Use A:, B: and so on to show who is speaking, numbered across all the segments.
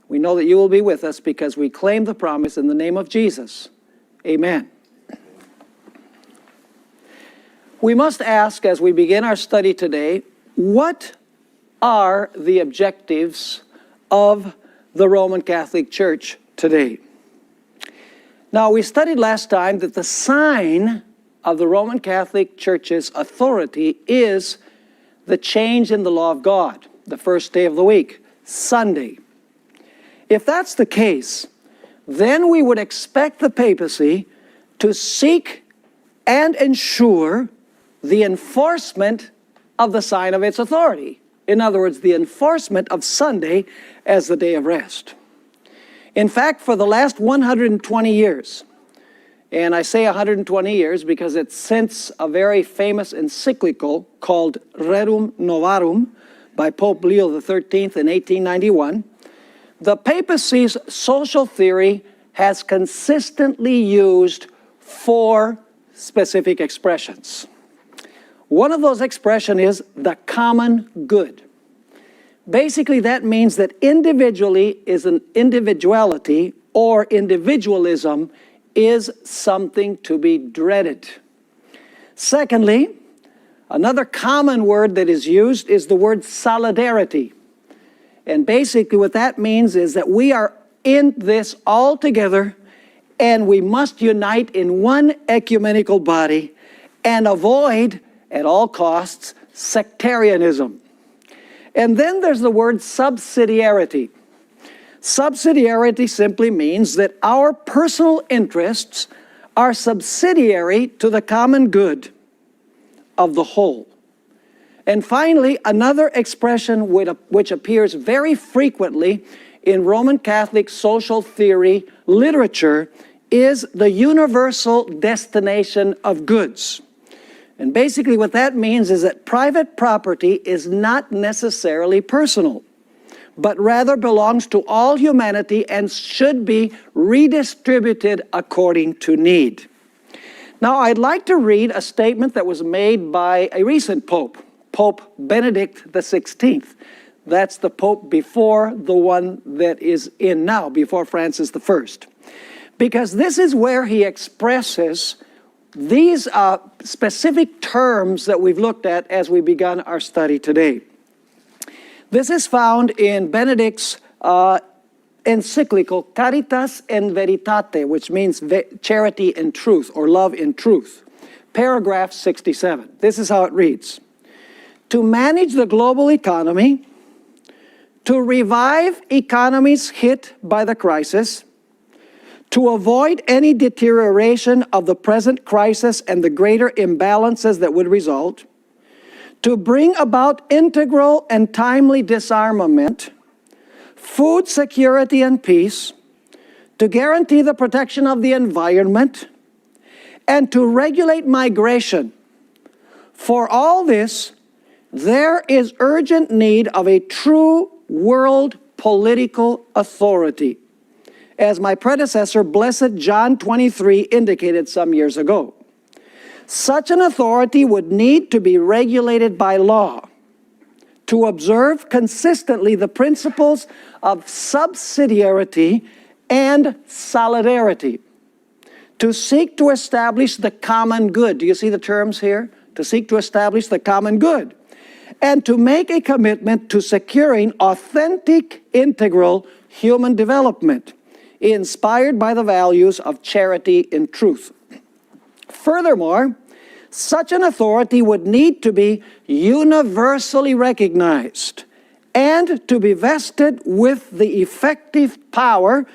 A: We know that you will be with us because we claim the promise in the name of Jesus. Amen. We must ask as we begin our study today, what are the objectives of the Roman Catholic Church today? Now, we studied last time that the sign of the Roman Catholic Church's authority is the change in the law of God, the first day of the week, Sunday. If that's the case, then we would expect the papacy to seek and ensure the enforcement of the sign of its authority. In other words, the enforcement of Sunday as the day of rest. In fact, for the last 120 years, and I say 120 years because it's since a very famous encyclical called Rerum Novarum by Pope Leo XIII in 1891, the papacy's social theory has consistently used four specific expressions. One of those expressions is the common good. Basically, that means that individuality or individualism is something to be dreaded. Secondly, another common word that is used is the word solidarity. And basically what that means is that we are in this all together and we must unite in one ecumenical body and avoid, at all costs, sectarianism. And then there's the word subsidiarity. Subsidiarity simply means that our personal interests are subsidiary to the common good of the whole. And finally, another expression which appears very frequently in Roman Catholic social theory literature is the universal destination of goods. And basically what that means is that private property is not necessarily personal, but rather belongs to all humanity and should be redistributed according to need. Now, I'd like to read a statement that was made by a recent pope, Pope Benedict XVI. That's the pope before the one that is in now, before Francis I. Because this is where he expresses these specific terms that we've looked at as we begun our study today. This is found in Benedict's encyclical Caritas in Veritate, which means charity in truth or love in truth. Paragraph 67. This is how it reads. To manage the global economy, to revive economies hit by the crisis, to avoid any deterioration of the present crisis and the greater imbalances that would result, to bring about integral and timely disarmament, food security and peace, to guarantee the protection of the environment, and to regulate migration. For all this, there is urgent need of a true world political authority, as my predecessor, Blessed John 23, indicated some years ago. Such an authority would need to be regulated by law, to observe consistently the principles of subsidiarity and solidarity, to seek to establish the common good. Do you see the terms here? To seek to establish the common good, and to make a commitment to securing authentic, integral human development, inspired by the values of charity and truth. Furthermore, such an authority would need to be universally recognized and to be vested with the effective power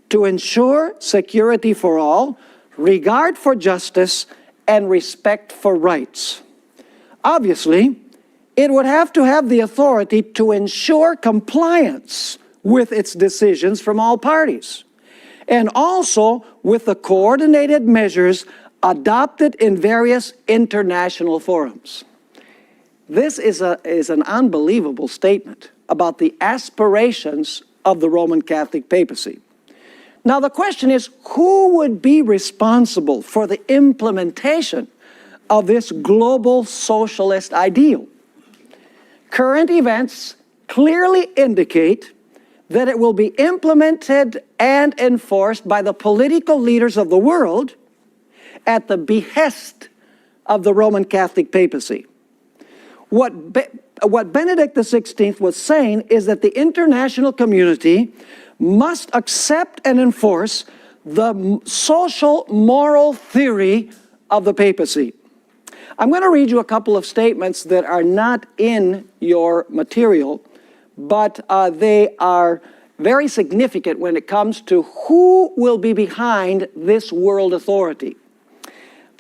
A: to ensure security for all, regard for justice, and respect for rights. Obviously, it would have to have the authority to ensure compliance with its decisions from all parties, and also with the coordinated measures adopted in various international forums. This is an unbelievable statement about the aspirations of the Roman Catholic papacy. Now the question is, who would be responsible for the implementation of this global socialist ideal? Current events clearly indicate that it will be implemented and enforced by the political leaders of the world at the behest of the Roman Catholic papacy. What Benedict XVI was saying is that the international community must accept and enforce the social moral theory of the papacy. I'm going to read you a couple of statements that are not in your material, but they are very significant when it comes to who will be behind this world authority.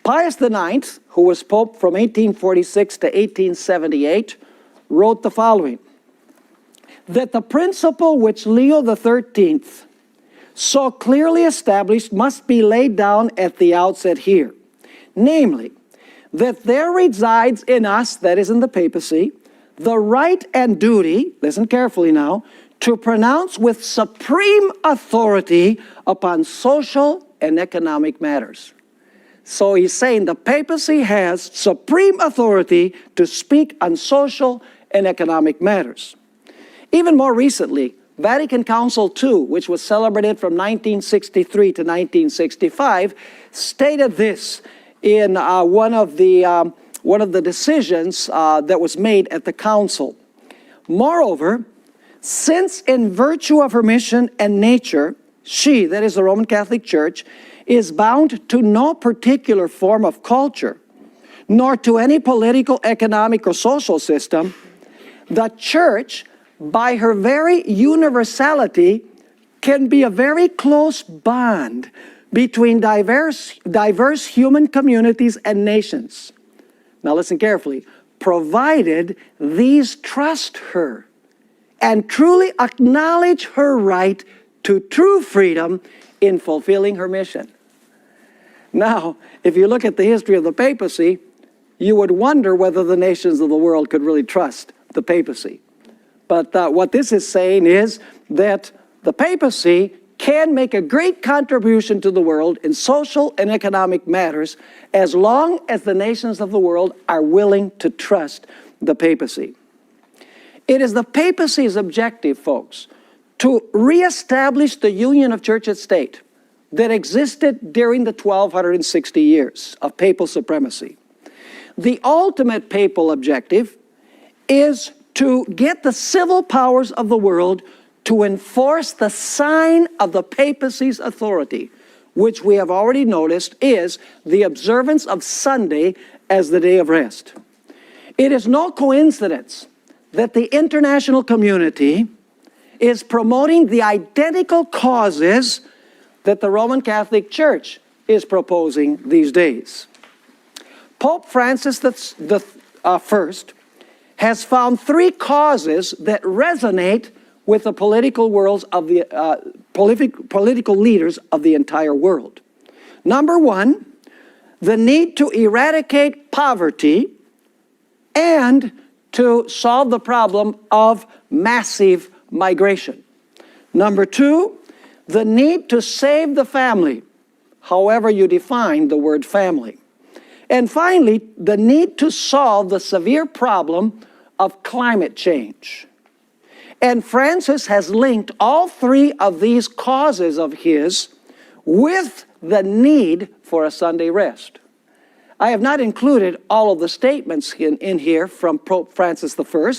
A: Pius IX, who was Pope from 1846 to 1878, wrote the following: that the principle which Leo XIII so clearly established must be laid down at the outset here, namely, that there resides in us, that is in the papacy, the right and duty, listen carefully now, to pronounce with supreme authority upon social and economic matters. So he's saying the papacy has supreme authority to speak on social and economic matters. Even more recently, Vatican Council II, which was celebrated from 1963 to 1965, stated this in one of the decisions that was made at the council. Moreover, since in virtue of her mission and nature, she, that is the Roman Catholic Church, is bound to no particular form of culture, nor to any political, economic, or social system, the Church, by her very universality, can be a very close bond between diverse human communities and nations. Now listen carefully. Provided these trust her and truly acknowledge her right to true freedom in fulfilling her mission. Now, if you look at the history of the papacy, you would wonder whether the nations of the world could really trust the papacy. But what this is saying is that the papacy can make a great contribution to the world in social and economic matters as long as the nations of the world are willing to trust the papacy. It is the papacy's objective, folks, to reestablish the union of church and state that existed during the 1260 years of papal supremacy. The ultimate papal objective is to get the civil powers of the world to enforce the sign of the papacy's authority, which we have already noticed is the observance of Sunday as the day of rest. It is no coincidence that the international community is promoting the identical causes that the Roman Catholic Church is proposing these days. Pope Francis I has found three causes that resonate with the political worlds of the political leaders of the entire world. Number one, the need to eradicate poverty and to solve the problem of massive migration. Number two, the need to save the family, however you define the word family. And finally, the need to solve the severe problem of climate change. And Francis has linked all three of these causes of his with the need for a Sunday rest. I have not included all of the statements in here from Pope Francis I,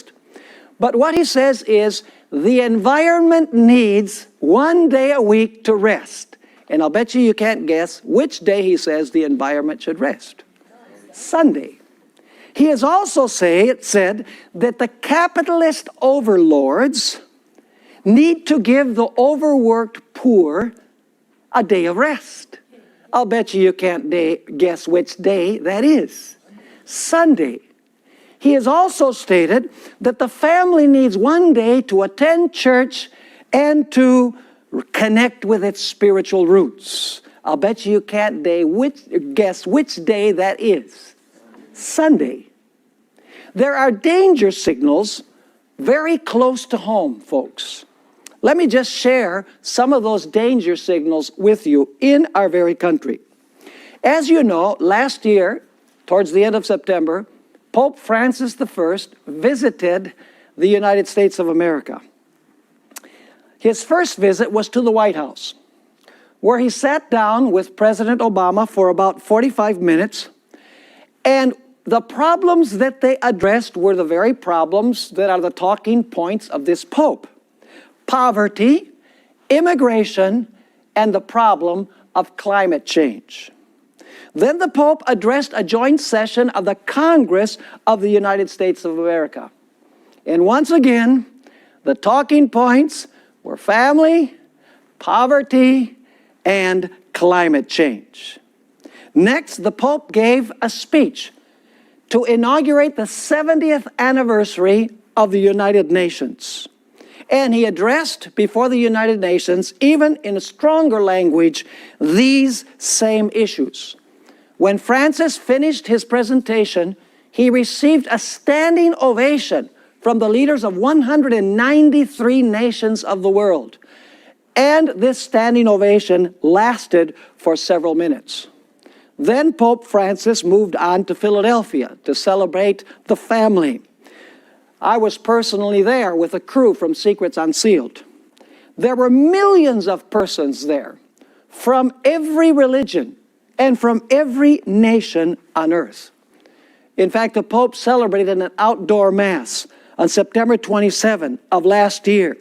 A: but what he says is the environment needs one day a week to rest. And I'll bet you can't guess which day he says the environment should rest. Sunday. He has also said that the capitalist overlords need to give the overworked poor a day of rest. I'll bet you can't guess which day that is. Sunday. He has also stated that the family needs one day to attend church and to connect with its spiritual roots. I'll bet you can't guess which day that is. Sunday. There are danger signals very close to home, folks. Let me just share some of those danger signals with you in our very country. As you know, last year, towards the end of September, Pope Francis I visited the United States of America. His first visit was to the White House, where he sat down with President Obama for about 45 minutes, and the problems that they addressed were the very problems that are the talking points of this Pope: poverty, immigration, and the problem of climate change. Then the Pope addressed a joint session of the Congress of the United States of America. And once again, the talking points were family, poverty, and climate change. Next, the Pope gave a speech to inaugurate the 70th anniversary of the United Nations. And he addressed before the United Nations, even in a stronger language, these same issues. When Francis finished his presentation, he received a standing ovation from the leaders of 193 nations of the world. And this standing ovation lasted for several minutes. Then Pope Francis moved on to Philadelphia to celebrate the family. I was personally there with a crew from Secrets Unsealed. There were millions of persons there from every religion and from every nation on earth. In fact, the Pope celebrated an outdoor mass on September 27 of last year.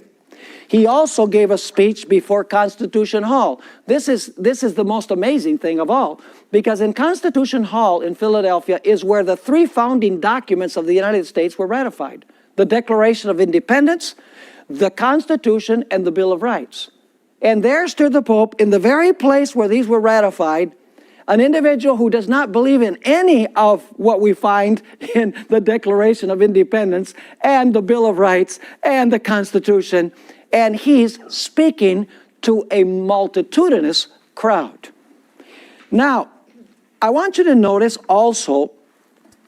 A: He also gave a speech before Constitution Hall. This is the most amazing thing of all, because in Constitution Hall in Philadelphia is where the three founding documents of the United States were ratified: the Declaration of Independence, the Constitution, and the Bill of Rights. And there stood the Pope in the very place where these were ratified, an individual who does not believe in any of what we find in the Declaration of Independence and the Bill of Rights and the Constitution, and he's speaking to a multitudinous crowd. Now, I want you to notice also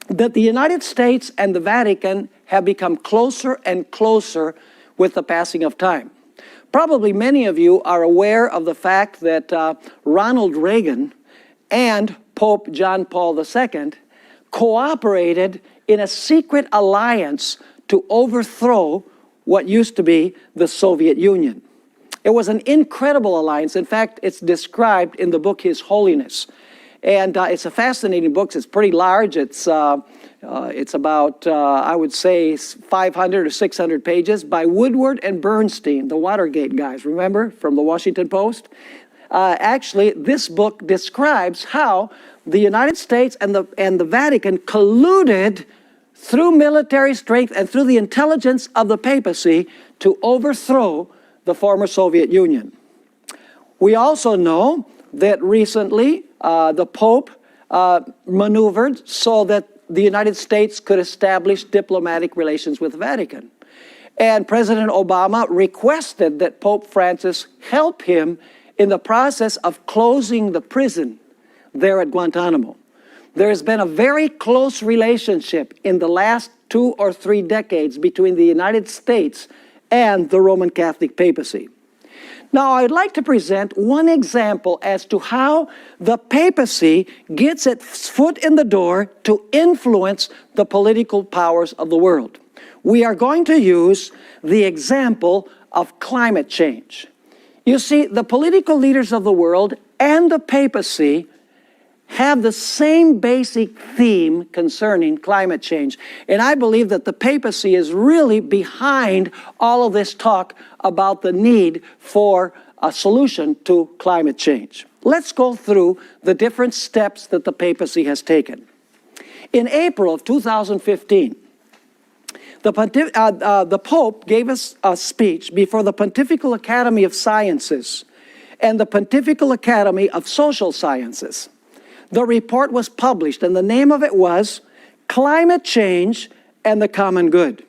A: that the United States and the Vatican have become closer and closer with the passing of time. Probably many of you are aware of the fact that Ronald Reagan and Pope John Paul II cooperated in a secret alliance to overthrow what used to be the Soviet Union. It was an incredible alliance. In fact, it's described in the book His Holiness. And it's a fascinating book. It's pretty large. It's about, I would say, 500 or 600 pages by Woodward and Bernstein, the Watergate guys, remember, from the Washington Post? Actually, this book describes how the United States and the Vatican colluded through military strength and through the intelligence of the papacy to overthrow the former Soviet Union. We also know that recently the Pope maneuvered so that the United States could establish diplomatic relations with the Vatican. And President Obama requested that Pope Francis help him in the process of closing the prison there at Guantanamo. There has been a very close relationship in the last 2 or 3 decades between the United States and the Roman Catholic papacy. Now, I'd like to present one example as to how the papacy gets its foot in the door to influence the political powers of the world. We are going to use the example of climate change. You see, the political leaders of the world and the papacy have the same basic theme concerning climate change. And I believe that the papacy is really behind all of this talk about the need for a solution to climate change. Let's go through the different steps that the papacy has taken. In April of 2015, the Pope gave us a speech before the Pontifical Academy of Sciences and the Pontifical Academy of Social Sciences. The report was published, and the name of it was Climate Change and the Common Good.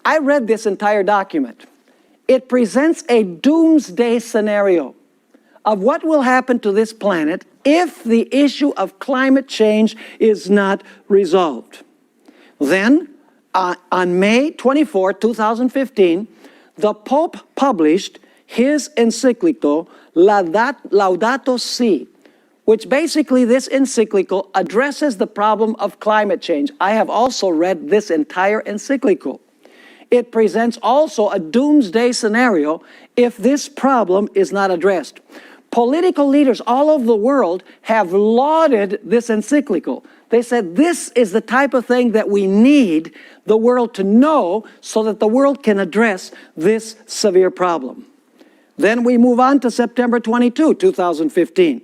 A: I read this entire document. It presents a doomsday scenario of what will happen to this planet if the issue of climate change is not resolved. Then, on May 24, 2015, the Pope published his encyclical Laudato Si, which basically this encyclical addresses the problem of climate change. I have also read this entire encyclical. it presents also a doomsday scenario if this problem is not addressed. Political leaders all over the world have lauded this encyclical. They said this is the type of thing that we need the world to know so that the world can address this severe problem. Then we move on to September 22, 2015.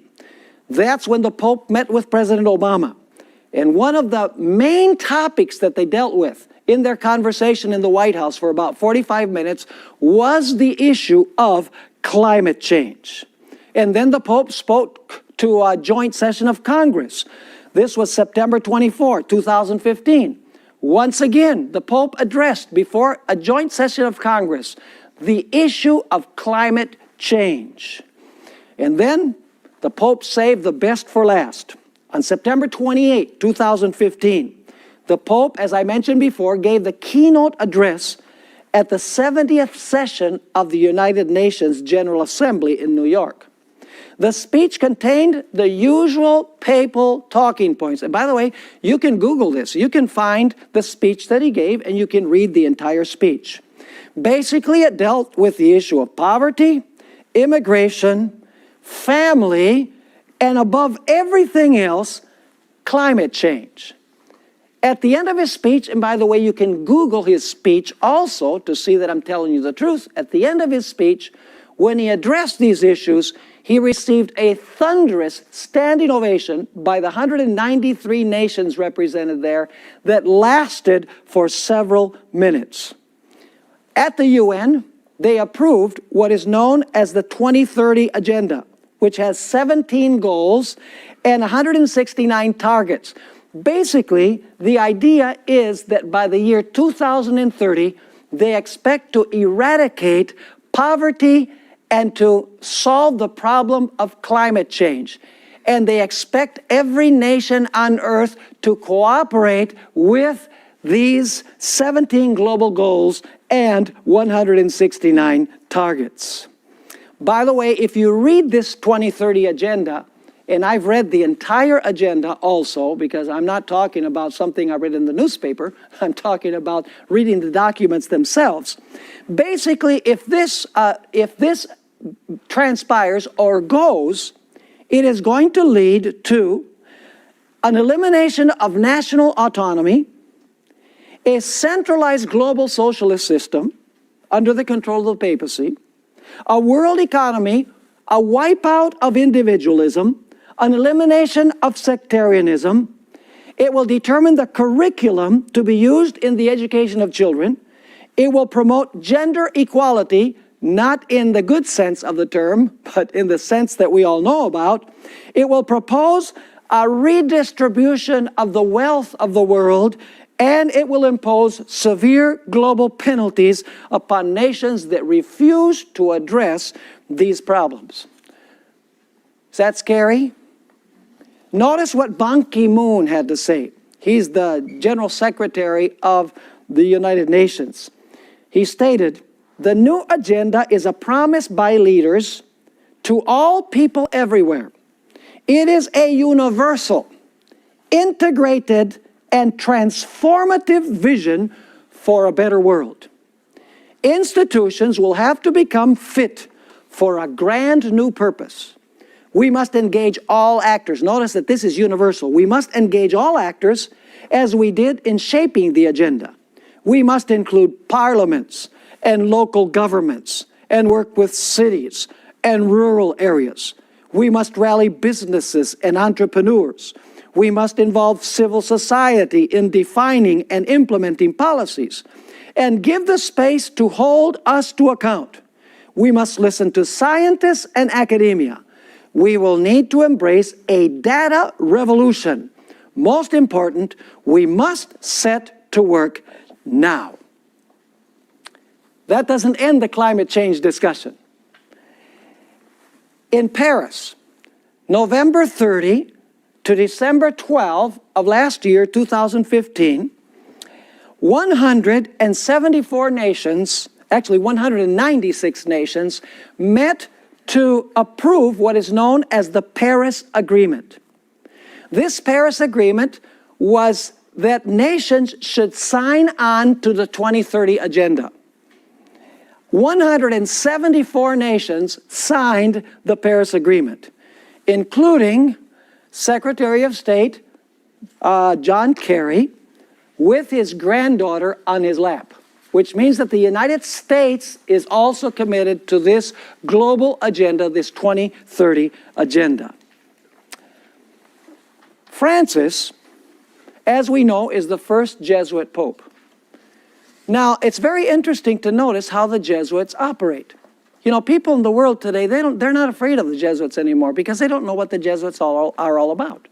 A: That's when the Pope met with President Obama. And one of the main topics that they dealt with in their conversation in the White House for about 45 minutes was the issue of climate change. And then the Pope spoke to a joint session of Congress. This was September 24, 2015. Once again, the Pope addressed before a joint session of Congress the issue of climate change. And then the Pope saved the best for last. On September 28, 2015, the Pope, as I mentioned before, gave the keynote address at the 70th session of the United Nations General Assembly in New York. The speech contained the usual papal talking points. And by the way, you can Google this. You can find the speech that he gave and you can read the entire speech. Basically, it dealt with the issue of poverty, immigration, family, and above everything else, climate change. At the end of his speech, and by the way, you can Google his speech also to see that I'm telling you the truth. At the end of his speech, when he addressed these issues, he received a thunderous standing ovation by the 193 nations represented there that lasted for several minutes. At the UN, they approved what is known as the 2030 Agenda, which has 17 goals and 169 targets. Basically, the idea is that by the year 2030, they expect to eradicate poverty and to solve the problem of climate change. And they expect every nation on earth to cooperate with these 17 global goals and 169 targets. By the way, if you read this 2030 agenda, and I've read the entire agenda also, because I'm not talking about something I read in the newspaper, I'm talking about reading the documents themselves. Basically, if this transpires or goes, it is going to lead to an elimination of national autonomy, a centralized global socialist system under the control of the papacy, a world economy, a wipeout of individualism, an elimination of sectarianism. It will determine the curriculum to be used in the education of children. It will promote gender equality, not in the good sense of the term, but in the sense that we all know about. It will propose a redistribution of the wealth of the world, and it will impose severe global penalties upon nations that refuse to address these problems. Is that scary? Notice what Ban Ki-moon had to say. He's the General Secretary of the United Nations. He stated, "The new agenda is a promise by leaders to all people everywhere. It is a universal, integrated, and transformative vision for a better world. Institutions will have to become fit for a grand new purpose. We must engage all actors." Notice that this is universal. We must engage all actors as we did in shaping the agenda. We must include parliaments and local governments and work with cities and rural areas. We must rally businesses and entrepreneurs. We must involve civil society in defining and implementing policies and give the space to hold us to account. We must listen to scientists and academia. We will need to embrace a data revolution. Most important, we must set to work now. That doesn't end the climate change discussion. In Paris, November 30 to December 12 of last year, 2015, 174 nations, actually 196 nations, met to approve what is known as the Paris Agreement. This Paris Agreement was that nations should sign on to the 2030 agenda. 174 nations signed the Paris Agreement, including Secretary of State John Kerry with his granddaughter on his lap, which means that the United States is also committed to this global agenda, this 2030 agenda. Francis, as we know, is the first Jesuit pope. Now, it's very interesting to notice how the Jesuits operate. You know, people in the world today, they're not afraid of the Jesuits anymore because they don't know what the Jesuits are all about.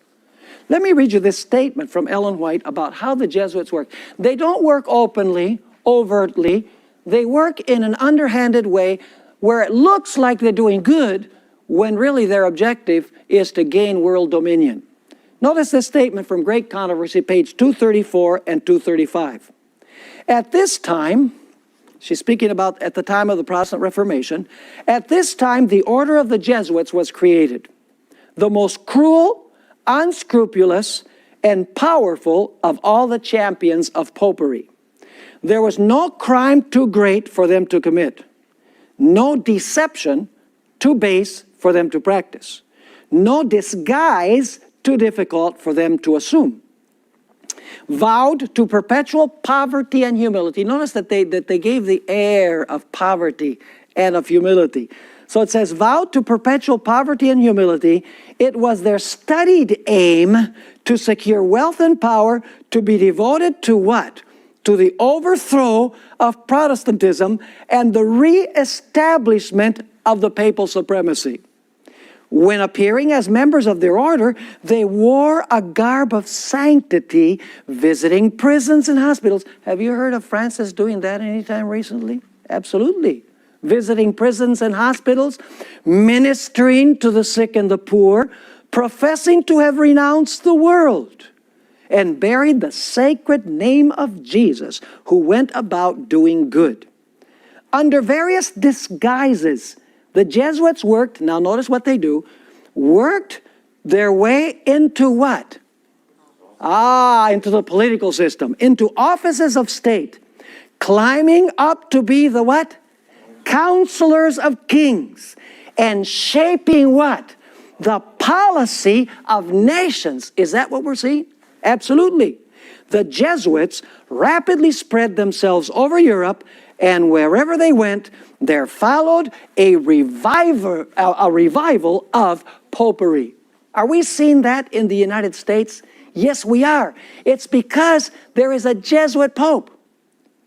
A: Let me read you this statement from Ellen White about how the Jesuits work. They don't work openly, overtly. They work in an underhanded way where it looks like they're doing good when really their objective is to gain world dominion. Notice this statement from Great Controversy, page 234 and 235. At this time, she's speaking about at the time of the Protestant Reformation, at this time the order of the Jesuits was created, the most cruel, unscrupulous, and powerful of all the champions of popery. There was no crime too great for them to commit, no deception too base for them to practice, no disguise too difficult for them to assume. Vowed to perpetual poverty and humility. Notice that they gave the air of poverty and of humility. So it says, vowed to perpetual poverty and humility. It was their studied aim to secure wealth and power, to be devoted to what? To the overthrow of Protestantism and the re-establishment of the papal supremacy. When appearing as members of their order, they wore a garb of sanctity, visiting prisons and hospitals. Have you heard of Francis doing that anytime recently? Absolutely. Visiting prisons and hospitals, ministering to the sick and the poor, professing to have renounced the world, and buried the sacred name of Jesus, who went about doing good. Under various disguises, the Jesuits worked, now notice what they do, worked their way into what? Into the political system, into offices of state, climbing up to be the what? Counselors of kings, and shaping what? The policy of nations. Is that what we're seeing? Absolutely. The Jesuits rapidly spread themselves over Europe, and wherever they went, there followed a revival of popery. Are we seeing that in the United States? Yes, we are. It's because there is a Jesuit pope.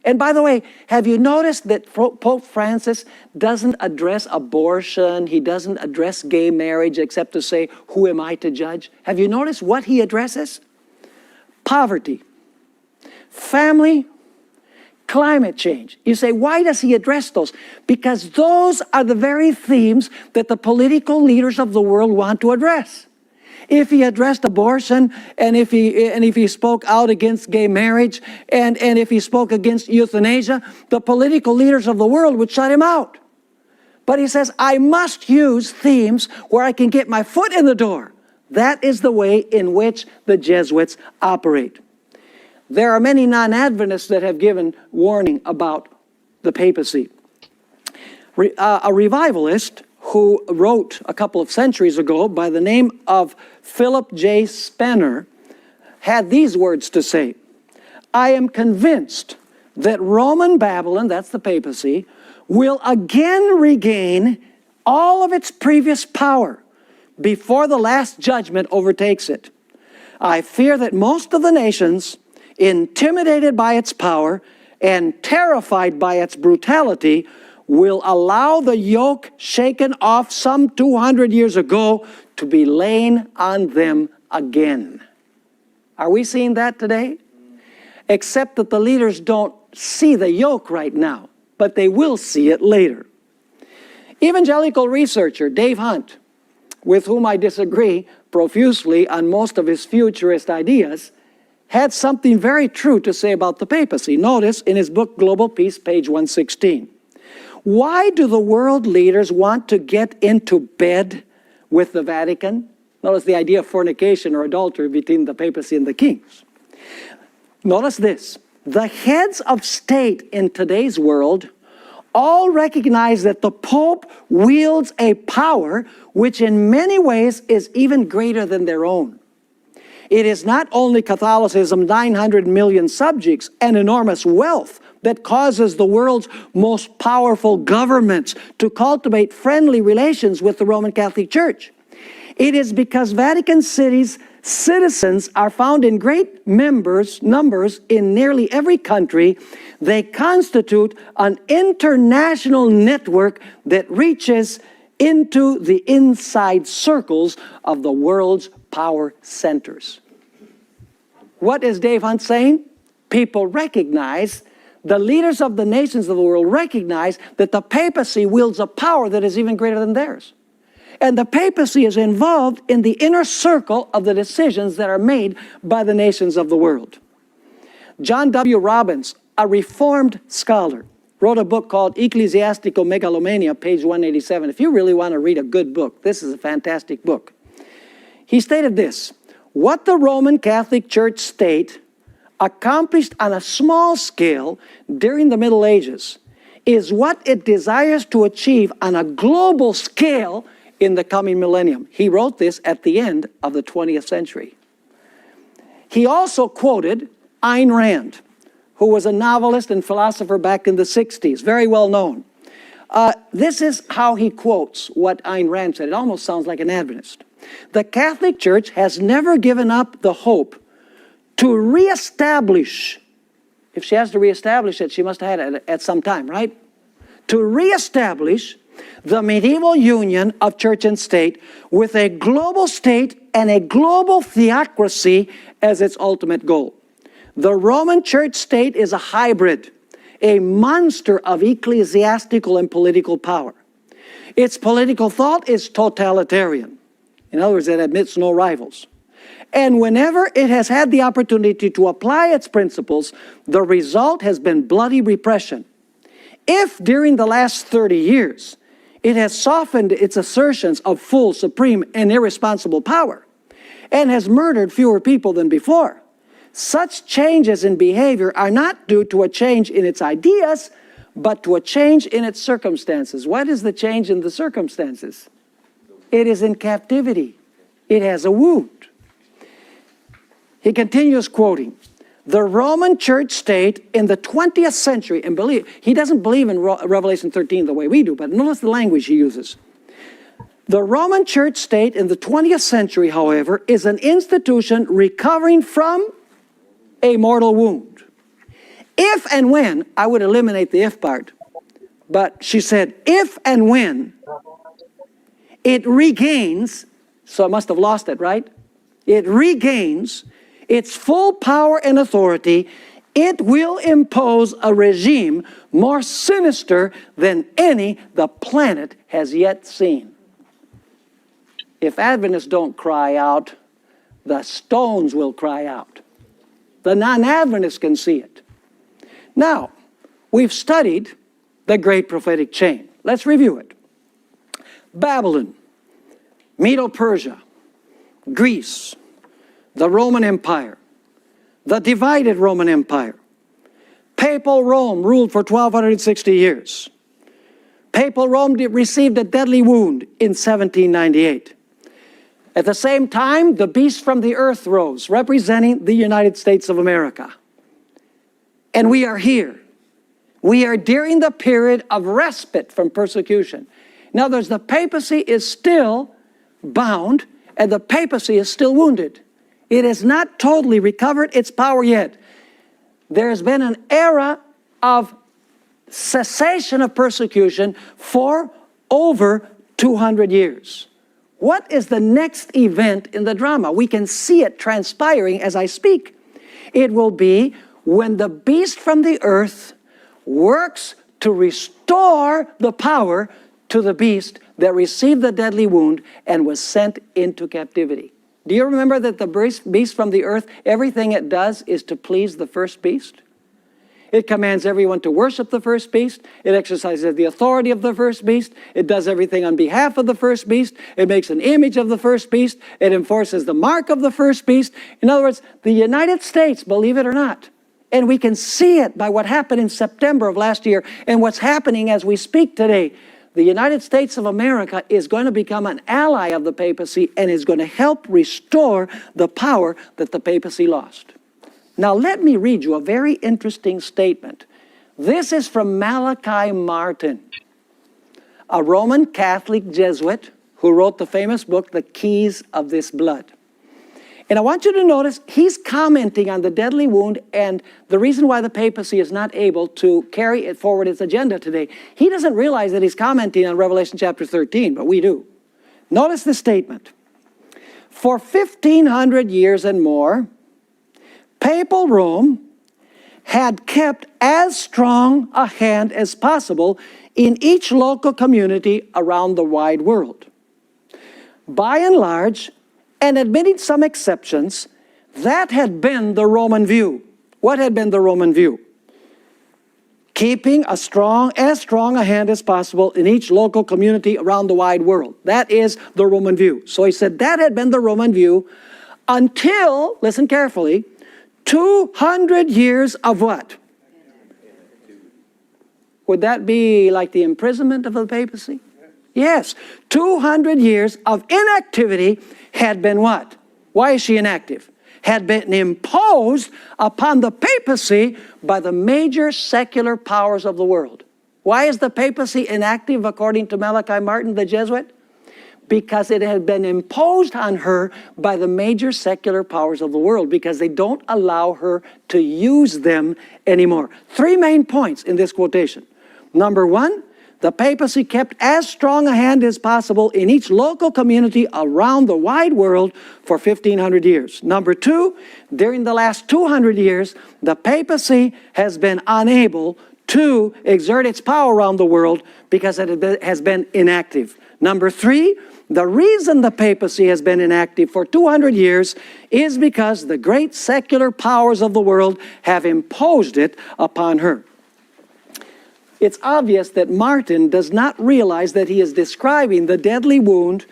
A: And by the way, have you noticed that Pope Francis doesn't address abortion, he doesn't address gay marriage except to say, who am I to judge? Have you noticed what he addresses? Poverty, family, climate change. You say, why does he address those? Because those are the very themes that the political leaders of the world want to address. If he addressed abortion, and if he spoke out against gay marriage, and if he spoke against euthanasia, the political leaders of the world would shut him out. But he says, I must use themes where I can get my foot in the door. That is the way in which the Jesuits operate. There are many non-Adventists that have given warning about the papacy. A revivalist who wrote a couple of centuries ago by the name of Philip J. Spener had these words to say, I am convinced that Roman Babylon, that's the papacy, will again regain all of its previous power before the last judgment overtakes it. I fear that most of the nations, intimidated by its power and terrified by its brutality, will allow the yoke shaken off some 200 years ago to be laid on them again. Are we seeing that today? Except that the leaders don't see the yoke right now, but they will see it later. Evangelical researcher Dave Hunt, with whom I disagree profusely on most of his futurist ideas, had something very true to say about the papacy. Notice in his book, Global Peace, page 116. Why do the world leaders want to get into bed with the Vatican? Notice the idea of fornication or adultery between the papacy and the kings. Notice this. The heads of state in today's world all recognize that the Pope wields a power which in many ways is even greater than their own. It is not only Catholicism's 900 million subjects and enormous wealth that causes the world's most powerful governments to cultivate friendly relations with the Roman Catholic Church. It is because Vatican City's citizens are found in great numbers in nearly every country. They constitute an international network that reaches into the inside circles of the world's power centers. What is Dave Hunt saying? People recognize, the leaders of the nations of the world recognize that the papacy wields a power that is even greater than theirs. And the papacy is involved in the inner circle of the decisions that are made by the nations of the world. John W. Robbins, a Reformed scholar, wrote a book called Ecclesiastical Megalomania, page 187. If you really want to read a good book, this is a fantastic book. He stated this: what the Roman Catholic Church state accomplished on a small scale during the Middle Ages is what it desires to achieve on a global scale in the coming millennium. He wrote this at the end of the 20th century. He also quoted Ayn Rand, who was a novelist and philosopher back in the 60s, very well known. This is how he quotes what Ayn Rand said. It almost sounds like an Adventist. The Catholic Church has never given up the hope to reestablish, if she has to reestablish it, she must have had it at some time, right? To reestablish the medieval union of church and state with a global state and a global theocracy as its ultimate goal. The Roman church state is a hybrid, a monster of ecclesiastical and political power. Its political thought is totalitarian. In other words, it admits no rivals. And whenever it has had the opportunity to apply its principles, the result has been bloody repression. If during the last 30 years, it has softened its assertions of full, supreme, and irresponsible power, and has murdered fewer people than before, such changes in behavior are not due to a change in its ideas, but to a change in its circumstances. What is the change in the circumstances? It is in captivity. It has a wound. He continues quoting, the Roman church state in the 20th century, and he doesn't believe in Revelation 13 the way we do, but notice the language he uses. The Roman church state in the 20th century, however, is an institution recovering from a mortal wound. If and when, I would eliminate the if part, but she said, if and when it regains, so it must have lost it, right? It regains its full power and authority, it will impose a regime more sinister than any the planet has yet seen. If Adventists don't cry out, the stones will cry out. The non-Adventists can see it. Now, we've studied the great prophetic chain. Let's review it. Babylon, Medo-Persia, Greece, the Roman Empire, the divided Roman Empire. Papal Rome ruled for 1260 years. Papal Rome received a deadly wound in 1798. At the same time, the beast from the earth rose, representing the United States of America. And we are here. We are during the period of respite from persecution. In other words, the papacy is still bound and the papacy is still wounded. It has not totally recovered its power yet. There has been an era of cessation of persecution for over 200 years. What is the next event in the drama? We can see it transpiring as I speak. It will be when the beast from the earth works to restore the power to the beast that received the deadly wound and was sent into captivity. Do you remember that the beast from the earth, everything it does is to please the first beast? It commands everyone to worship the first beast. It exercises the authority of the first beast. It does everything on behalf of the first beast. It makes an image of the first beast. It enforces the mark of the first beast. In other words, the United States, believe it or not, and we can see it by what happened in September of last year and what's happening as we speak today. The United States of America is going to become an ally of the papacy and is going to help restore the power that the papacy lost. Now let me read you a very interesting statement. This is from Malachi Martin, a Roman Catholic Jesuit who wrote the famous book, The Keys of This Blood. And I want you to notice he's commenting on the deadly wound and the reason why the papacy is not able to carry it forward its agenda today. He doesn't realize that he's commenting on Revelation chapter 13, but we do. Notice the statement. For 1,500 years and more, Papal Rome had kept as strong a hand as possible in each local community around the wide world. By and large, and admitting some exceptions, that had been the Roman view. What had been the Roman view? Keeping as strong a hand as possible in each local community around the wide world. That is the Roman view. So he said that had been the Roman view until, listen carefully, 200 years of what? Would that be like the imprisonment of the papacy? Yes, 200 years of inactivity had been what? Why is she inactive? Had been imposed upon the papacy by the major secular powers of the world. Why is the papacy inactive according to Malachi Martin, the Jesuit? Because it had been imposed on her by the major secular powers of the world because they don't allow her to use them anymore. Three main points in this quotation. Number one, the papacy kept as strong a hand as possible in each local community around the wide world for 1,500 years. Number two, during the last 200 years, the papacy has been unable to exert its power around the world because it has been inactive. Number three, the reason the papacy has been inactive for 200 years is because the great secular powers of the world have imposed it upon her. It's obvious that Martin does not realize that he is describing the deadly wound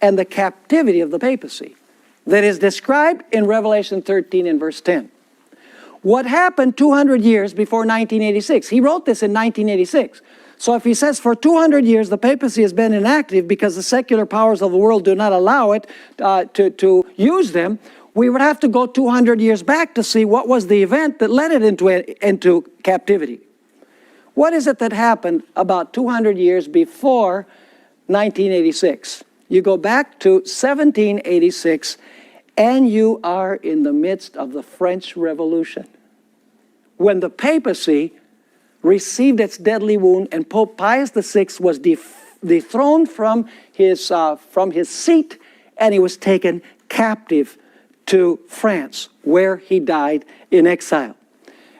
A: and the captivity of the papacy that is described in Revelation 13 and verse 10. What happened 200 years before 1986? He wrote this in 1986. So if he says for 200 years the papacy has been inactive because the secular powers of the world do not allow it to use them, we would have to go 200 years back to see what was the event that led it into captivity. What is it that happened about 200 years before 1986? You go back to 1786, and you are in the midst of the French Revolution, when the papacy received its deadly wound, and Pope Pius VI was dethroned from his seat, and he was taken captive to France, where he died in exile.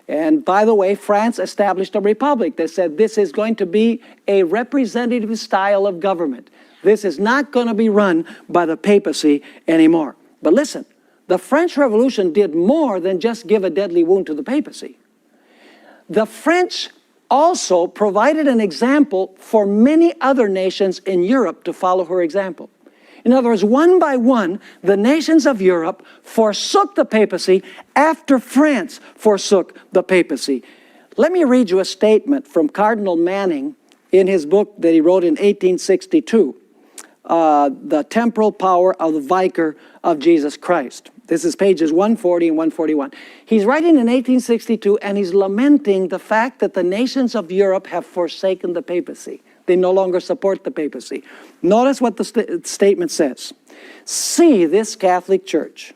A: And by the way, France established a republic. They said this is going to be a representative style of government. This is not going to be run by the papacy anymore. But listen, the French Revolution did more than just give a deadly wound to the papacy. The French also provided an example for many other nations in Europe to follow her example. In other words, one by one, the nations of Europe forsook the papacy after France forsook the papacy. Let me read you a statement from Cardinal Manning in his book that he wrote in 1862, The Temporal Power of the Vicar of Jesus Christ. This is pages 140 and 141. He's writing in 1862, and he's lamenting the fact that the nations of Europe have forsaken the papacy. They no longer support the papacy. Notice what the statement says. See this Catholic Church,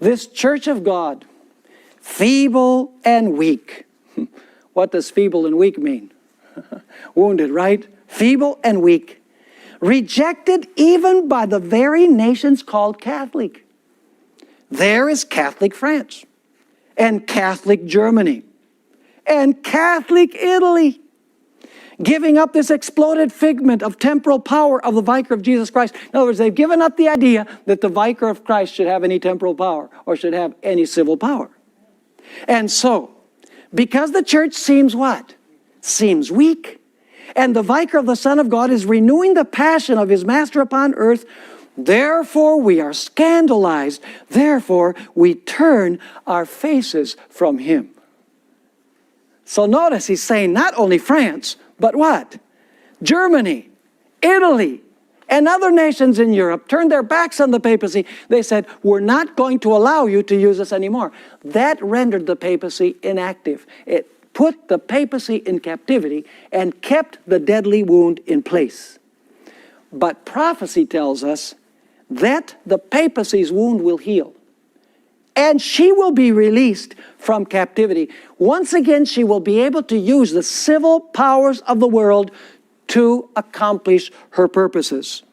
A: this Church of God, feeble and weak. What does feeble and weak mean? Wounded, right? Feeble and weak. Rejected even by the very nations called Catholic. There is Catholic France, and Catholic Germany, and Catholic Italy, giving up this exploded figment of temporal power of the Vicar of Jesus Christ. In other words, they've given up the idea that the Vicar of Christ should have any temporal power or should have any civil power. And so, Because the church seems what? Seems weak. And the vicar of the Son of God is renewing the passion of his master upon earth. Therefore we are scandalized. Therefore we turn our faces from him. So notice he's saying not only France, but what? Germany, Italy, and other nations in Europe turned their backs on the papacy. They said, we're not going to allow you to use us anymore. That rendered the papacy inactive. It put the papacy in captivity and kept the deadly wound in place. But prophecy tells us that the papacy's wound will heal. And she will be released from captivity. Once again, she will be able to use the civil powers of the world to accomplish her purposes.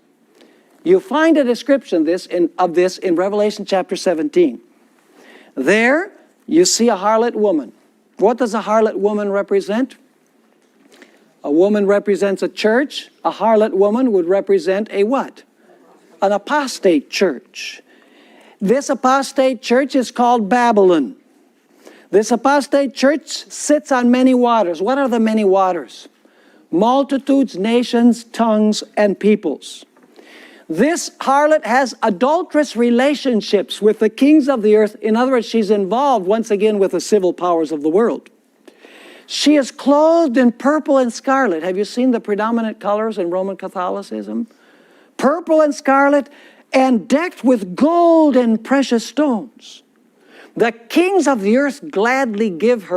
A: You find a description of this in Revelation chapter 17. There, you see a harlot woman. What does a harlot woman represent? A woman represents a church. A harlot woman would represent a what? An apostate church. This apostate church is called Babylon. This apostate church sits on many waters. What are the many waters? Multitudes, nations, tongues, and peoples. This harlot has adulterous relationships with the kings of the earth. In other words, she's involved once again with the civil powers of the world. She is clothed in purple and scarlet. Have you seen the predominant colors in Roman Catholicism? Purple and scarlet, and decked with gold and precious stones. The kings of the earth gladly give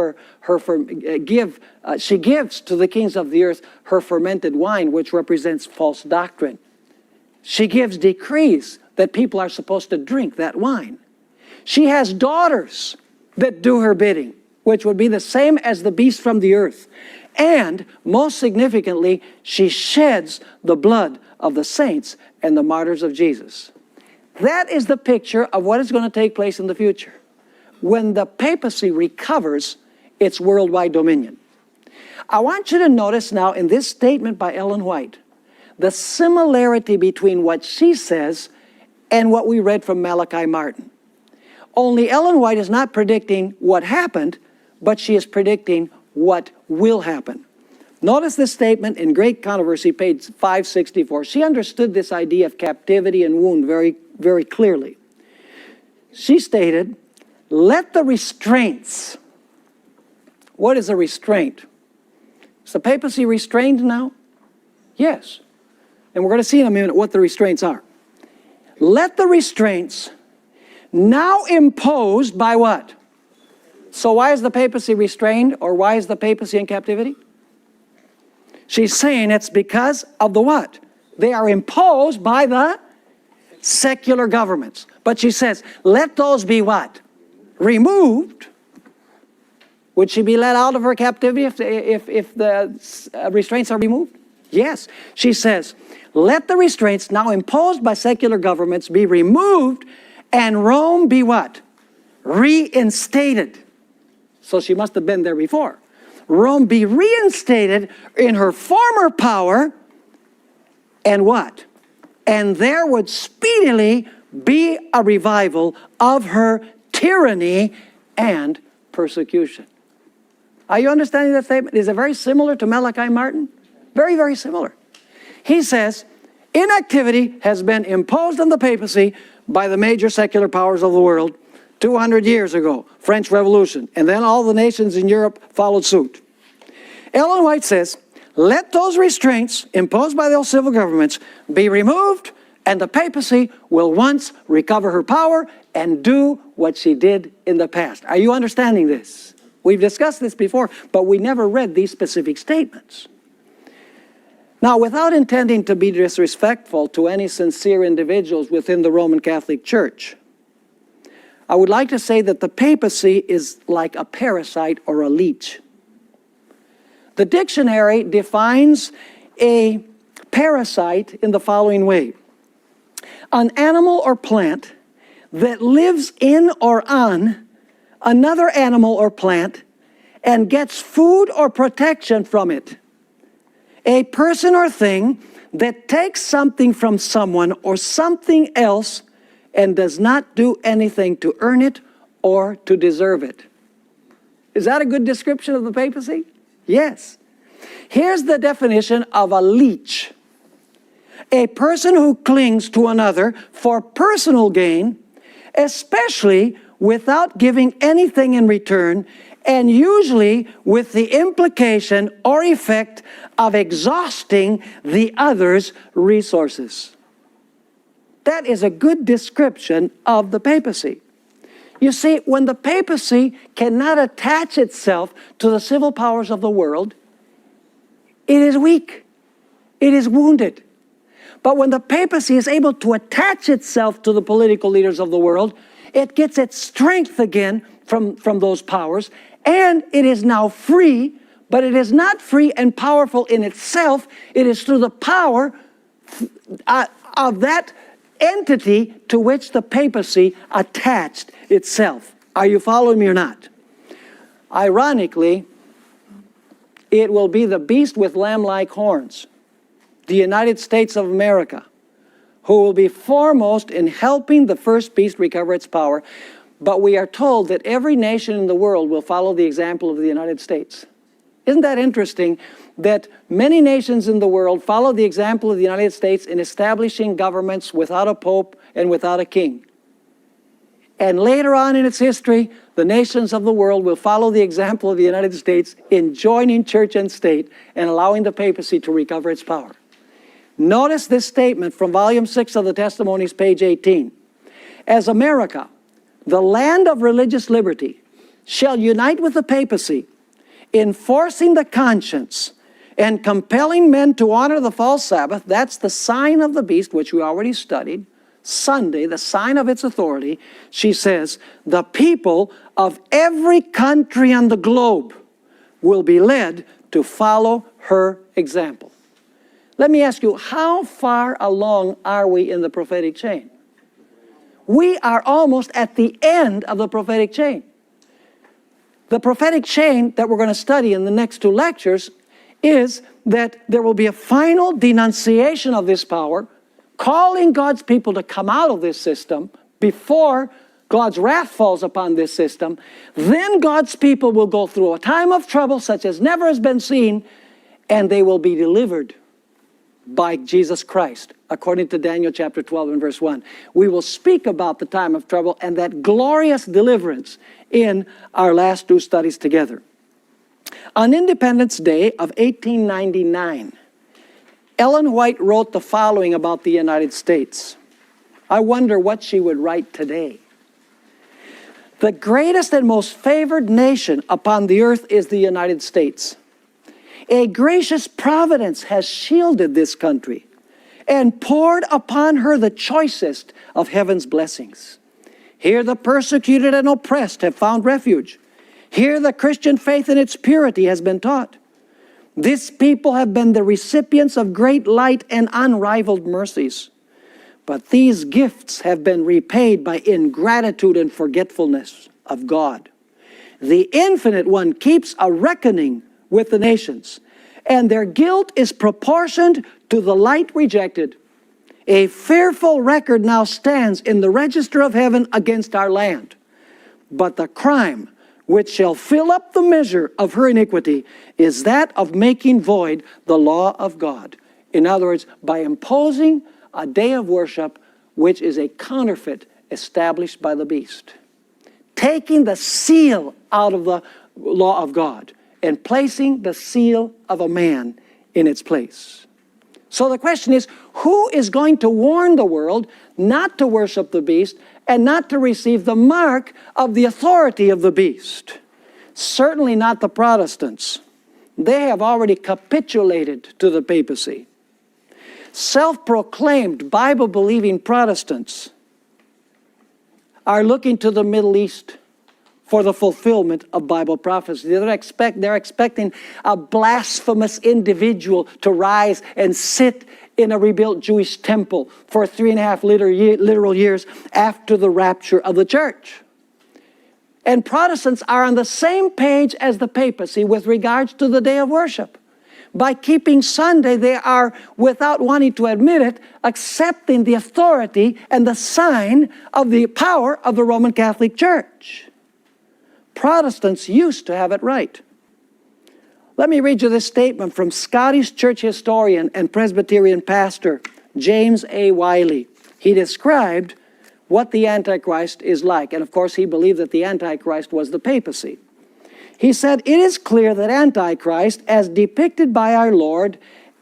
A: she gives to the kings of the earth her fermented wine, which represents false doctrine. She gives decrees that people are supposed to drink that wine. She has daughters that do her bidding, which would be the same as the beast from the earth. And most significantly, she sheds the blood of the saints and the martyrs of Jesus. That is the picture of what is going to take place in the future, when the papacy recovers its worldwide dominion. I want you to notice now in this statement by Ellen White, the similarity between what she says and what we read from Malachi Martin. Only Ellen White is not predicting what happened, but she is predicting what will happen. Notice this statement in Great Controversy, page 564. She understood this idea of captivity and wound very, very clearly. She stated, let the restraints. What is a restraint? Is the papacy restrained now? Yes. And we're going to see in a minute what the restraints are. Let the restraints now imposed by what? So why is the papacy restrained, or why is the papacy in captivity? She's saying it's because of the what? They are imposed by the secular governments. But she says, let those be what? Removed. Would she be let out of her captivity if the restraints are removed? Yes. She says, let the restraints now imposed by secular governments be removed, and Rome be what? Reinstated. So she must have been there before. Rome be reinstated in her former power, and what? And there would speedily be a revival of her tyranny and persecution. Are you understanding that statement? Is it very similar to Malachi Martin? Very, very similar. He says, inactivity has been imposed on the papacy by the major secular powers of the world 200 years ago, French Revolution, and then all the nations in Europe followed suit. Ellen White says, let those restraints imposed by those civil governments be removed, and the papacy will once recover her power and do what she did in the past. Are you understanding this? We've discussed this before, but we never read these specific statements. Now, without intending to be disrespectful to any sincere individuals within the Roman Catholic Church, I would like to say that the papacy is like a parasite or a leech. The dictionary defines a parasite in the following way: an animal or plant that lives in or on another animal or plant and gets food or protection from it. A person or thing that takes something from someone or something else and does not do anything to earn it or to deserve it. Is that a good description of the papacy? Yes. Here's the definition of a leech. A person who clings to another for personal gain, especially without giving anything in return, and usually with the implication or effect of exhausting the other's resources. That is a good description of the papacy. You see, when the papacy cannot attach itself to the civil powers of the world, it is weak. It is wounded. But when the papacy is able to attach itself to the political leaders of the world, it gets its strength again from those powers, and it is now free, but it is not free and powerful in itself. It is through the power of that entity to which the papacy attached itself. Are you following me or not? Ironically, it will be the beast with lamb-like horns, the United States of America, who will be foremost in helping the first beast recover its power. But we are told that every nation in the world will follow the example of the United States. Isn't that interesting that many nations in the world follow the example of the United States in establishing governments without a pope and without a king? And later on in its history, the nations of the world will follow the example of the United States in joining church and state and allowing the papacy to recover its power. Notice this statement from volume 6 of the Testimonies, page 18. As America, the land of religious liberty, shall unite with the papacy, enforcing the conscience and compelling men to honor the false Sabbath, that's the sign of the beast, which we already studied, Sunday, the sign of its authority, she says, the people of every country on the globe will be led to follow her example. Let me ask you, how far along are we in the prophetic chain? We are almost at the end of the prophetic chain. The prophetic chain that we're going to study in the next 2 lectures is that there will be a final denunciation of this power, calling God's people to come out of this system before God's wrath falls upon this system. Then God's people will go through a time of trouble such as never has been seen, and they will be delivered by Jesus Christ, according to Daniel chapter 12 and verse 1. We will speak about the time of trouble and that glorious deliverance in our last 2 studies together. On Independence Day of 1899, Ellen White wrote the following about the United States. I wonder what she would write today. The greatest and most favored nation upon the earth is the United States. A gracious providence has shielded this country and poured upon her the choicest of heaven's blessings. Here the persecuted and oppressed have found refuge. Here the Christian faith in its purity has been taught. This people have been the recipients of great light and unrivaled mercies. But these gifts have been repaid by ingratitude and forgetfulness of God. The Infinite One keeps a reckoning with the nations, and their guilt is proportioned to the light rejected. A fearful record now stands in the register of heaven against our land. But the crime which shall fill up the measure of her iniquity is that of making void the law of God. In other words, by imposing a day of worship which is a counterfeit established by the beast. Taking the seal out of the law of God and placing the seal of a man in its place. So the question is, who is going to warn the world not to worship the beast and not to receive the mark of the authority of the beast? Certainly not the Protestants. They have already capitulated to the papacy. Self-proclaimed Bible-believing Protestants are looking to the Middle East for the fulfillment of Bible prophecy. They're expecting a blasphemous individual to rise and sit in a rebuilt Jewish temple for 3.5 literal years after the rapture of the church. And Protestants are on the same page as the papacy with regards to the day of worship. By keeping Sunday, they are, without wanting to admit it, accepting the authority and the sign of the power of the Roman Catholic Church. Protestants used to have it right. Let me read you this statement from Scottish church historian and Presbyterian pastor James A. Wiley. He described what the Antichrist is like, and of course he believed that the Antichrist was the papacy. He said, "It is clear that Antichrist, as depicted by our Lord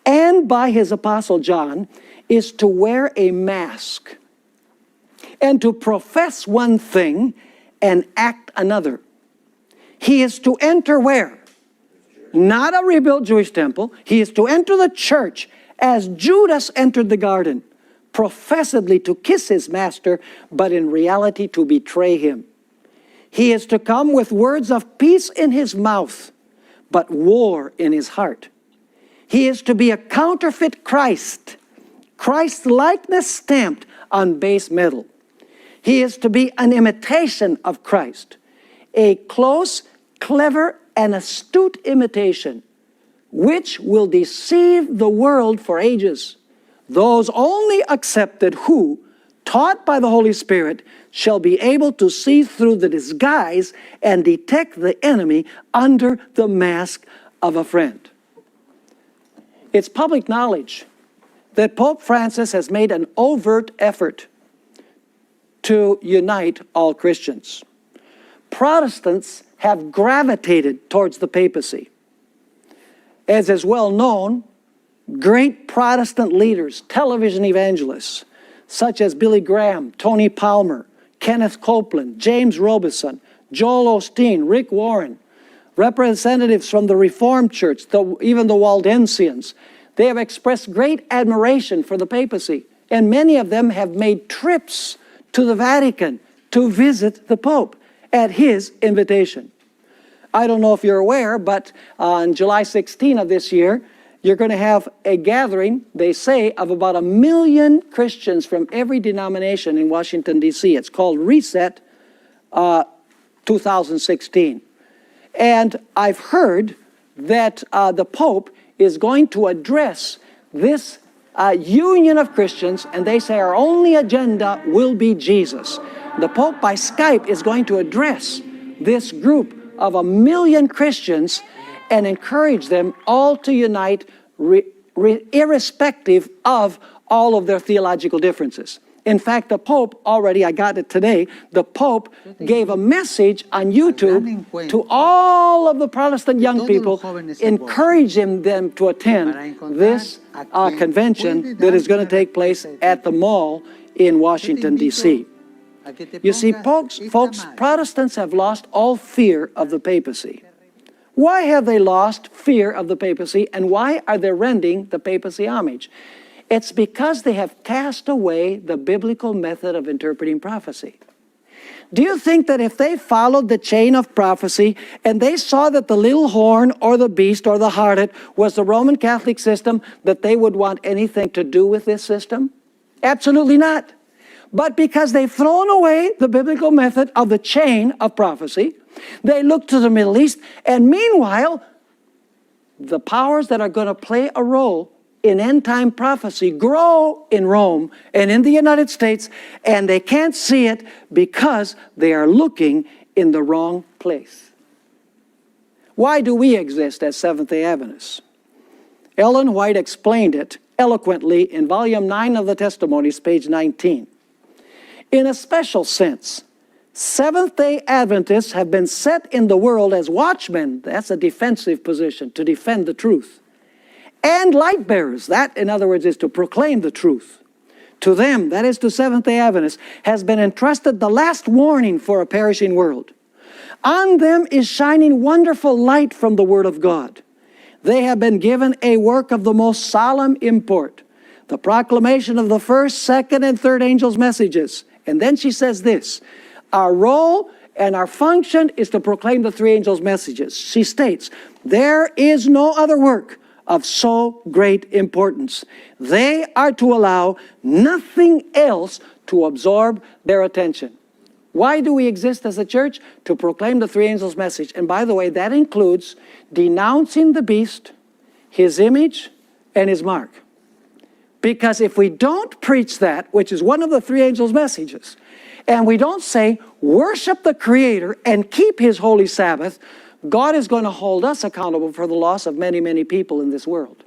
A: and by his apostle John, is to wear a mask and to profess one thing and act another. He is to enter where? Not a rebuilt Jewish temple. He is to enter the church as Judas entered the garden, professedly to kiss his master, but in reality to betray him. He is to come with words of peace in his mouth, but war in his heart. He is to be a counterfeit Christ, Christ's likeness stamped on base metal. He is to be an imitation of Christ, a close, clever, and astute imitation, which will deceive the world for ages. Those only accepted who, taught by the Holy Spirit, shall be able to see through the disguise and detect the enemy under the mask of a friend." It's public knowledge that Pope Francis has made an overt effort to unite all Christians. Protestants have gravitated towards the papacy. As is well known, great Protestant leaders, television evangelists, such as Billy Graham, Tony Palmer, Kenneth Copeland, James Robeson, Joel Osteen, Rick Warren, representatives from the Reformed Church, even the Waldensians, they have expressed great admiration for the papacy, and many of them have made trips to the Vatican to visit the Pope at his invitation. I don't know if you're aware, but on July 16 of this year, you're going to have a gathering, they say, of about 1 million Christians from every denomination in Washington, D.C. It's called Reset 2016. And I've heard that the Pope is going to address this union of Christians, and they say our only agenda will be Jesus. The Pope by Skype is going to address this group of 1 million Christians and encourage them all to unite irrespective of all of their theological differences. In fact, the Pope already, I got it today, the Pope gave a message on YouTube to all of the Protestant young people, encouraging them to attend this convention that is going to take place at the mall in Washington, D.C. You see, folks, Protestants have lost all fear of the papacy. Why have they lost fear of the papacy, and why are they rending the papacy homage? It's because they have cast away the biblical method of interpreting prophecy. Do you think that if they followed the chain of prophecy and they saw that the little horn or the beast or the harlot was the Roman Catholic system, that they would want anything to do with this system? Absolutely not. But because they've thrown away the biblical method of the chain of prophecy, they look to the Middle East, and meanwhile, the powers that are going to play a role in end-time prophecy grow in Rome and in the United States, and they can't see it because they are looking in the wrong place. Why do we exist as Seventh-day Adventists? Ellen White explained it eloquently in Volume 9 of the Testimonies, page 19. In a special sense, Seventh-day Adventists have been set in the world as watchmen. That's a defensive position, to defend the truth. And light bearers, that in other words is to proclaim the truth. To them, that is to Seventh-day Adventists, has been entrusted the last warning for a perishing world. On them is shining wonderful light from the Word of God. They have been given a work of the most solemn import, the proclamation of the first, second, and third angels' messages. And then she says this, our role and our function is to proclaim the three angels' messages. She states, there is no other work of so great importance. They are to allow nothing else to absorb their attention. Why do we exist as a church? To proclaim the three angels' message. And by the way, that includes denouncing the beast, his image, and his mark. Because if we don't preach that, which is one of the three angels' messages, and we don't say, worship the Creator and keep His holy Sabbath, God is going to hold us accountable for the loss of many, many people in this world.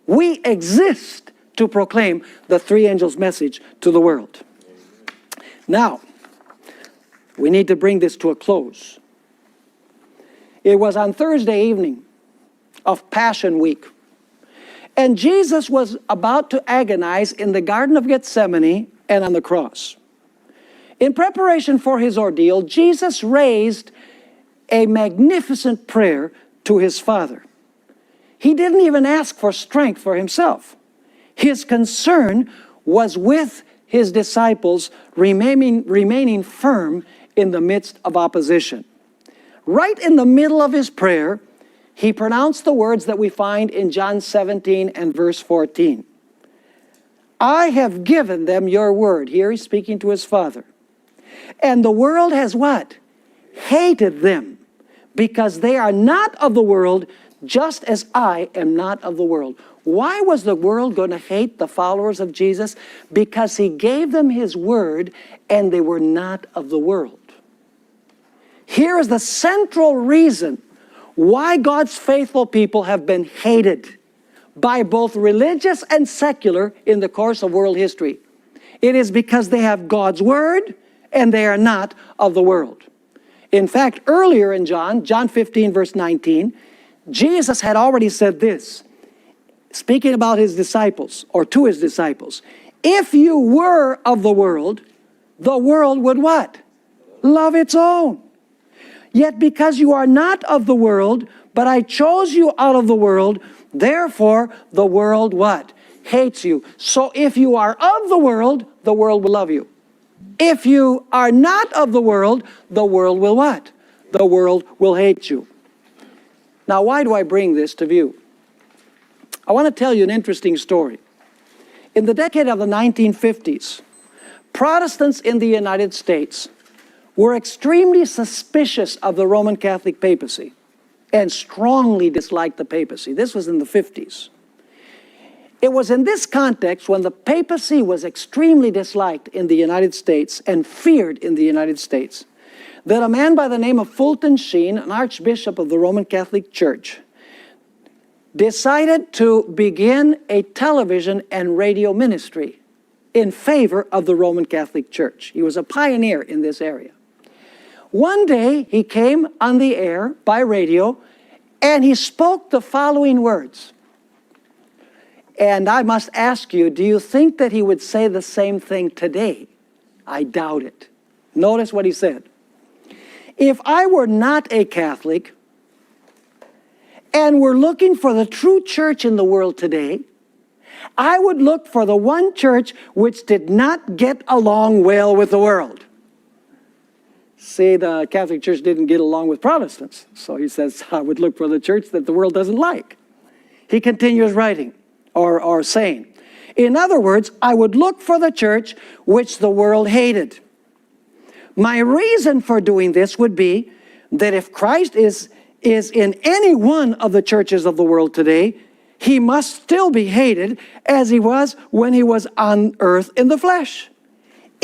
A: We exist to proclaim the three angels' message to the world. Now, we need to bring this to a close. It was on Thursday evening of Passion Week, and Jesus was about to agonize in the Garden of Gethsemane and on the cross. In preparation for His ordeal, Jesus raised a magnificent prayer to His Father. He didn't even ask for strength for Himself. His concern was with His disciples remaining firm in the midst of opposition. Right in the middle of His prayer, He pronounced the words that we find in John 17 and verse 14. I have given them your word. Here He's speaking to His Father. And the world has what? Hated them, because they are not of the world, just as I am not of the world. Why was the world going to hate the followers of Jesus? Because He gave them His word and they were not of the world. Here is the central reason why God's faithful people have been hated by both religious and secular in the course of world history. It is because they have God's word and they are not of the world. In fact, earlier in John 15 verse 19, Jesus had already said this, speaking about His disciples, or to His disciples. If you were of the world would what? Love its own. Yet because you are not of the world, but I chose you out of the world, therefore the world what? Hates you. So if you are of the world will love you. If you are not of the world will what? The world will hate you. Now, why do I bring this to view? I want to tell you an interesting story. In the decade of the 1950s, Protestants in the United States were extremely suspicious of the Roman Catholic papacy and strongly disliked the papacy. This was in the 50s. It was in this context, when the papacy was extremely disliked in the United States and feared in the United States, that a man by the name of Fulton Sheen, an archbishop of the Roman Catholic Church, decided to begin a television and radio ministry in favor of the Roman Catholic Church. He was a pioneer in this area. One day, he came on the air by radio, and he spoke the following words. And I must ask you, do you think that he would say the same thing today? I doubt it. Notice what he said. If I were not a Catholic and were looking for the true church in the world today, I would look for the one church which did not get along well with the world. See, the Catholic Church didn't get along with Protestants. So he says, I would look for the church that the world doesn't like. He continues writing, or saying, in other words, I would look for the church which the world hated. My reason for doing this would be that if Christ is in any one of the churches of the world today, He must still be hated as He was when He was on earth in the flesh.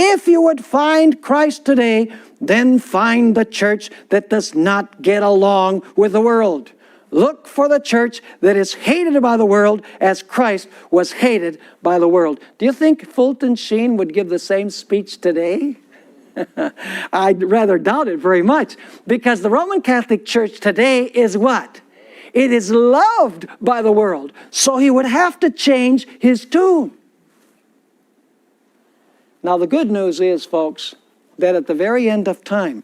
A: If you would find Christ today, then find the church that does not get along with the world. Look for the church that is hated by the world as Christ was hated by the world. Do you think Fulton Sheen would give the same speech today? I'd rather doubt it very much, because the Roman Catholic Church today is what? It is loved by the world. So he would have to change his tune. Now, the good news is, folks, that at the very end of time,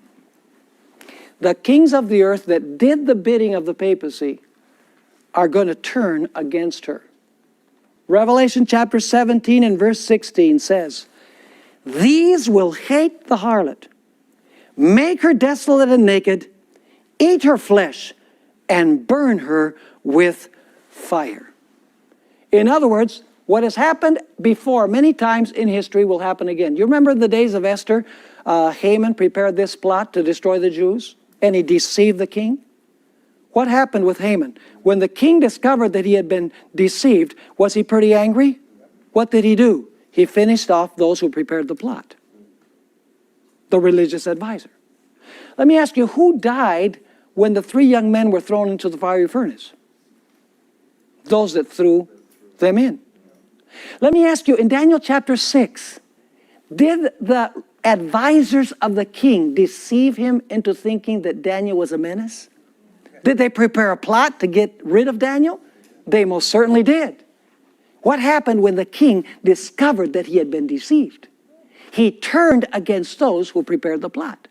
A: the kings of the earth that did the bidding of the papacy are going to turn against her. Revelation chapter 17 and verse 16 says, these will hate the harlot, make her desolate and naked, eat her flesh, and burn her with fire. In other words, what has happened before many times in history will happen again. You remember the days of Esther? Haman prepared this plot to destroy the Jews, and he deceived the king. What happened with Haman? When the king discovered that he had been deceived, was he pretty angry? What did he do? He finished off those who prepared the plot. The religious advisor. Let me ask you, who died when the 3 young men were thrown into the fiery furnace? Those that threw them in. Let me ask you, in Daniel chapter 6, did the advisors of the king deceive him into thinking that Daniel was a menace? Did they prepare a plot to get rid of Daniel? They most certainly did. What happened when the king discovered that he had been deceived? He turned against those who prepared the plot.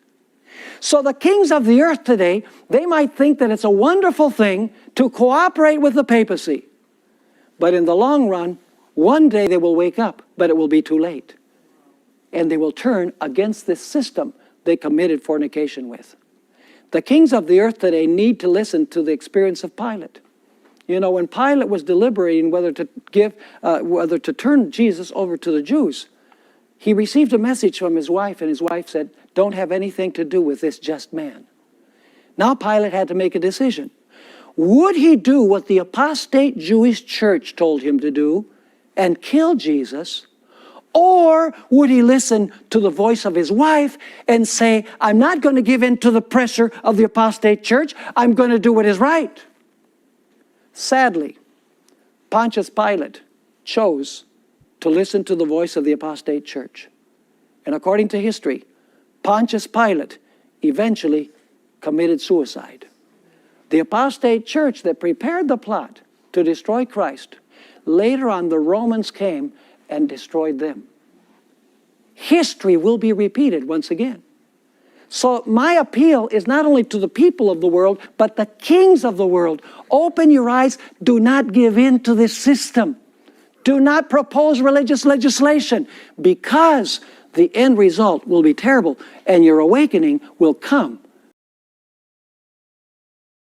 A: So the kings of the earth today, they might think that it's a wonderful thing to cooperate with the papacy. But in the long run, one day they will wake up, but it will be too late. And they will turn against this system they committed fornication with. The kings of the earth today need to listen to the experience of Pilate. You know, when Pilate was deliberating whether to turn Jesus over to the Jews, he received a message from his wife, and his wife said, "Don't have anything to do with this just man." Now Pilate had to make a decision. Would he do what the apostate Jewish church told him to do and kill Jesus? Or would he listen to the voice of his wife and say, "I'm not going to give in to the pressure of the apostate church. I'm going to do what is right"? Sadly, Pontius Pilate chose to listen to the voice of the apostate church. And according to history, Pontius Pilate eventually committed suicide. The apostate church that prepared the plot to destroy Christ, later on the Romans came and destroyed them. History will be repeated once again. So my appeal is not only to the people of the world, but the kings of the world. Open your eyes. Do not give in to this system. Do not propose religious legislation, because the end result will be terrible, and your awakening will come